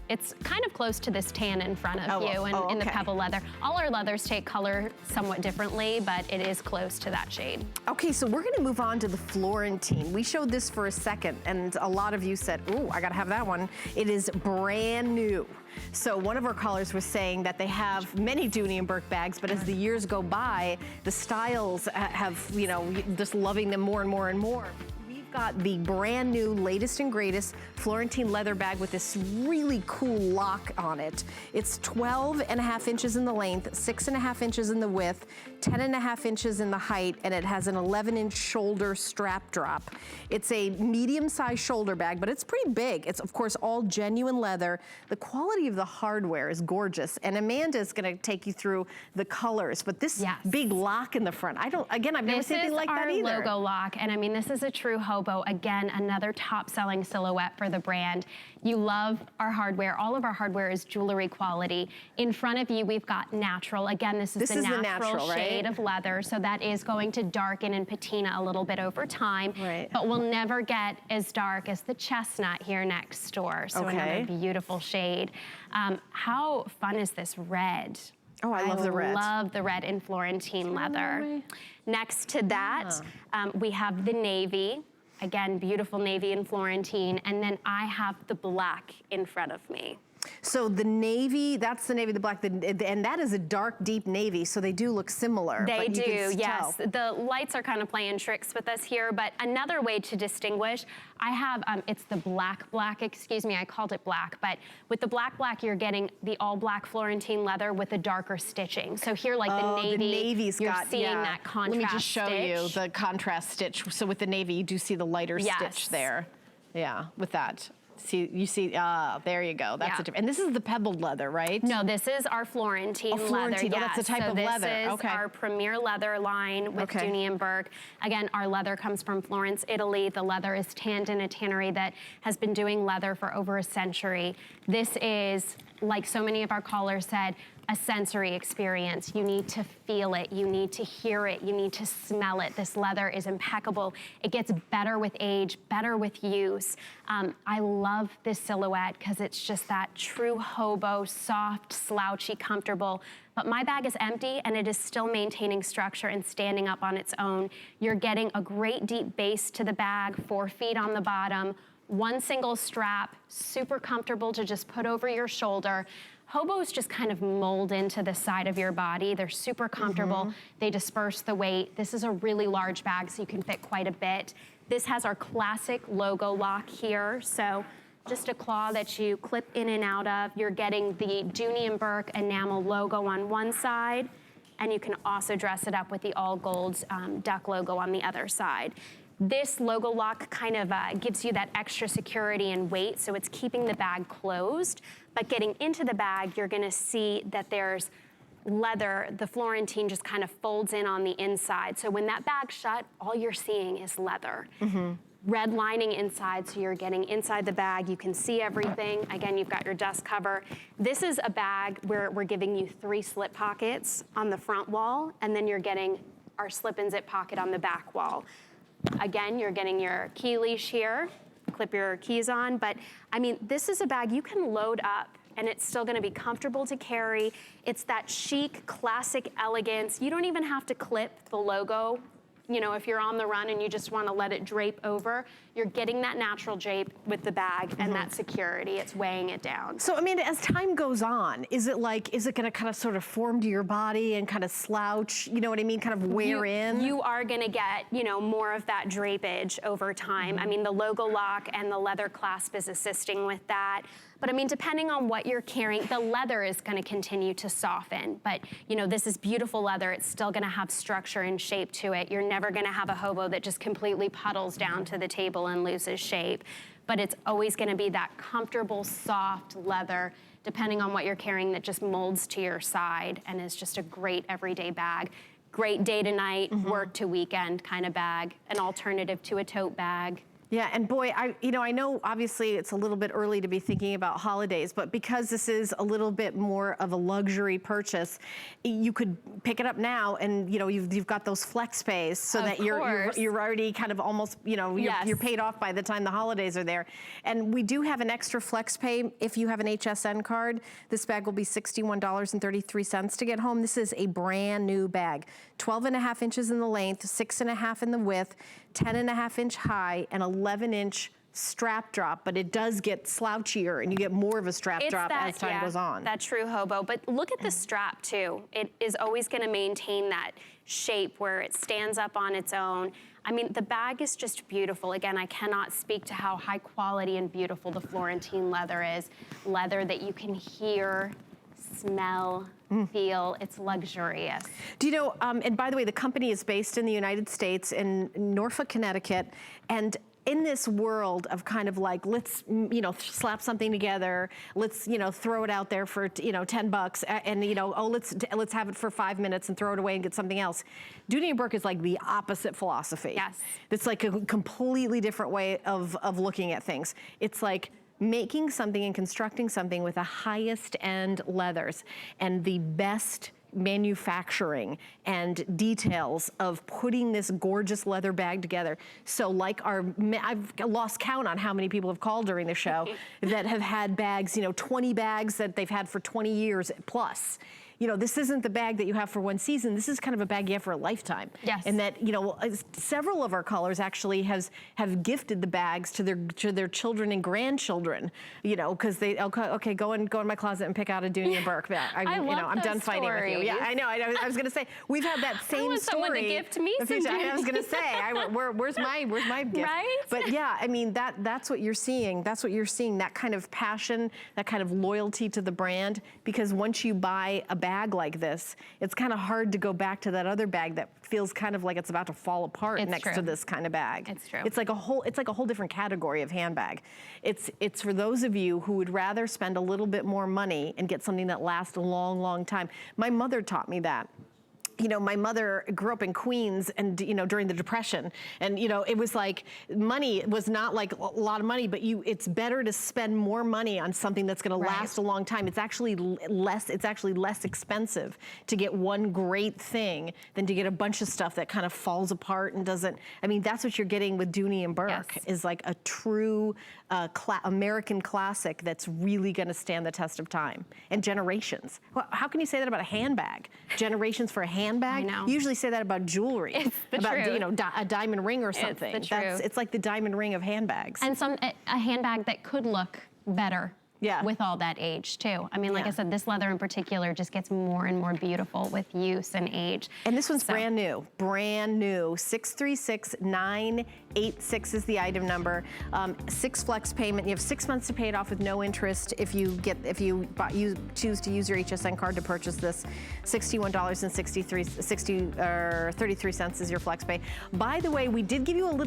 It's kind of close to this tan in front of you in the pebble leather. All our leathers take color somewhat differently, but it is close to that shade. Okay, so we're gonna move on to the Florentine. We showed this for a second, and a lot of you said, ooh, I gotta have that one. It is brand new. So one of our callers was saying that they have many Dooney Bourke bags, but as the years go by, the styles have, you know, just loving them more and more and more. Got the brand new latest and greatest Florentine leather bag with this really cool lock on it. It's 12.5 inches in the length, 6.5 inches in the width, 10.5 inches in the height, and it has an 11-inch shoulder strap drop. It's a medium-sized shoulder bag, but it's pretty big. It's, of course, all genuine leather. The quality of the hardware is gorgeous, and Amanda's gonna take you through the colors, but this big lock in the front, I've never seen anything like that either. This is our logo lock, and I mean, this is a true hobo. Again, another top-selling silhouette for the brand. You love our hardware. All of our hardware is jewelry quality. In front of you, we've got natural. Again, this is the natural shade of leather, so that is going to darken and patina a little bit over time, but will never get as dark as the chestnut here next door. So another beautiful shade. How fun is this red? Oh, I love the red. I love the red in Florentine leather. Next to that, we have the navy. Again, beautiful navy and Florentine, and then I have the black in front of me. So the navy, that's the navy, the black, and that is a dark, deep navy, so they do look similar. They do, yes. The lights are kind of playing tricks with us here, but another way to distinguish, I have, it's the black, excuse me, I called it black, but with the black, you're getting the all black Florentine leather with the darker stitching. So here, like the navy, you're seeing that contrast. Let me just show you the contrast stitch. So with the navy, you do see the lighter stitch there. Yeah, with that. See, you see, there you go. That's a different. And this is the pebbled leather, right? No, this is our Florentine leather. Oh, that's a type of leather. This is our premier leather line with Dooney Bourke. Again, our leather comes from Florence, Italy. The leather is tanned in a tannery that has been doing leather for over a century. This is, like so many of our callers said, a sensory experience. You need to feel it, you need to hear it, you need to smell it. This leather is impeccable. It gets better with age, better with use. I love this silhouette because it's just that true hobo, soft, slouchy, comfortable. But my bag is empty and it is still maintaining structure and standing up on its own. You're getting a great deep base to the bag, 4 feet on the bottom, one single strap, super comfortable to just put over your shoulder. Hobos just kind of mold into the side of your body. They're super comfortable. They disperse the weight. This is a really large bag, so you can fit quite a bit. This has our classic logo lock here. So just a claw that you clip in and out of. You're getting the Dooney Bourke enamel logo on one side, and you can also dress it up with the all gold duck logo on the other side. This logo lock kind of gives you that extra security and weight, so it's keeping the bag closed. But getting into the bag, you're gonna see that there's leather. The Florentine just kind of folds in on the inside. So when that bag's shut, all you're seeing is leather. Red lining inside, so you're getting inside the bag. You can see everything. Again, you've got your dust cover. This is a bag where we're giving you 3 slip pockets on the front wall, and then you're getting our slip and zip pocket on the back wall. Again, you're getting your key leash here, clip your keys on, but I mean, this is a bag you can load up and it's still gonna be comfortable to carry. It's that chic, classic elegance. You don't even have to clip the logo. You know, if you're on the run and you just wanna let it drape over, you're getting that natural drape with the bag and that security. It's weighing it down. So, Amanda, as time goes on, is it gonna kind of sort of form to your body and kind of slouch, you know what I mean, kind of wear in? You are gonna get, you know, more of that drapage over time. I mean, the logo lock and the leather clasp is assisting with that. But I mean, depending on what you're carrying, the leather is gonna continue to soften. But you know, this is beautiful leather. It's still gonna have structure and shape to it. You're never gonna have a hobo that just completely puddles down to the table and loses shape. But it's always gonna be that comfortable, soft leather, depending on what you're carrying, that just molds to your side and is just a great everyday bag. Great day to night, work to weekend kind of bag, an alternative to a tote bag. Yeah, and boy, I know obviously it's a little bit early to be thinking about holidays, but because this is a little bit more of a luxury purchase, you could pick it up now, and you've got those flex pays, so that you're already kind of almost you're paid off by the time the holidays are there. And we do have an extra flex pay if you have an HSN card. This bag will be $61.33 to get home. This is a brand new bag, 12.5 inches in the length, 6.5 in the width, 10.5 inch high, and 11-inch strap drop, but it does get slouchier and you get more of a strap drop as time goes on. That true hobo, but look at the strap too. It is always gonna maintain that shape where it stands up on its own. I mean, the bag is just beautiful. Again, I cannot speak to how high quality and beautiful the Florentine leather is. Leather that you can hear, smell, feel. It's luxurious. Do you know, and by the way, the company is based in the United States in Norfolk, Connecticut, and in this world of kind of like, let's, slap something together, let's, throw it out there for, $10 and, oh, let's have it for 5 minutes and throw it away and get something else. Dooney Bourke is like the opposite philosophy. Yes. It's like a completely different way of looking at things. It's like making something and constructing something with the highest end leathers and the best manufacturing and details of putting this gorgeous leather bag together. So like I've lost count on how many people have called during the show that have had bags, 20 bags that they've had for 20 years plus. This isn't the bag that you have for one season. This is kind of a bag you have for a lifetime. Yes. And that, several of our callers actually have gifted the bags to their children and grandchildren, because they, okay, go in my closet and pick out a Dooney Bourke bag. I'm done fighting with you. Yeah, I know. I was going to say, we've had that same I want story. someone to gift me some I was going to say, where's my gift? Right? But yeah, I mean, that's what you're seeing. That's what you're seeing, that kind of passion, that kind of loyalty to the brand, because once you buy a bag like this, it's kind of hard to go back to that other bag that feels kind of like it's about to fall apart next to this kind of bag. It's true. It's like a whole different category of handbag. It's for those of you who would rather spend a little bit more money and get something that lasts a long, long time. My mother taught me that. My mother grew up in Queens and, during the Depression. And, it was like money was not like a lot of money, but it's better to spend more money on something that's going to last a long time. It's actually less expensive to get one great thing than to get a bunch of stuff that kind of falls apart and doesn't. I mean, that's what you're getting with Dooney and Bourke is like a true American classic that's really going to stand the test of time and generations. Well, how can you say that about a handbag? Generations for a handbag? I know. You usually say that about jewelry. It's the about truth. A diamond ring or something. It's the truth. It's like the diamond ring of handbags. And a handbag that could look better. Yeah. With all that age too. I mean, like I said, this leather in particular just gets more and more beautiful with use and age. And this one's brand new, 636-986 is the item number. 6 flex payment. You have 6 months to pay it off with no interest if you choose to use your HSN card to purchase this. $61.33 is your flex pay. By the way, we did give you a little